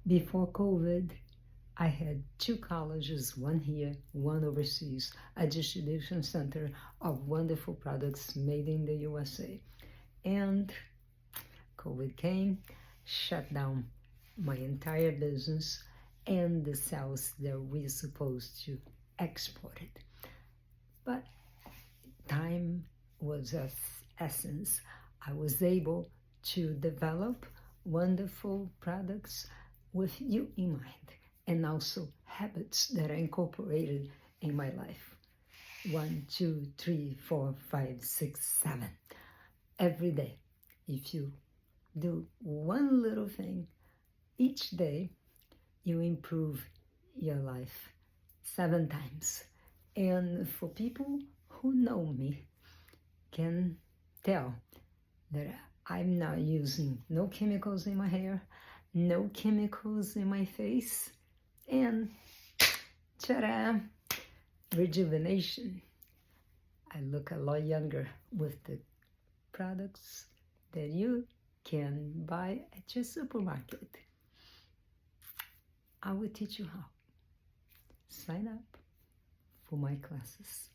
Before COVID, I had two colleges, one here, one overseas, a distribution center of wonderful products made in the USA. And COVID came, shut down my entire business and the sales that we're supposed to export it. But time was of essence. I was able to develop wonderful products with you in mind, and also habits that are incorporated in my life. 1, 2, 3, 4, 5, 6, 7. Every day, if you do one little thing each day, you improve your life 7 times. And for people who know me, can tell that I'm not using no chemicals in my hair, no chemicals in my face, and ta-da, rejuvenation. I look a lot younger with the products that you can buy at your supermarket. I will teach you how. Sign up for my classes.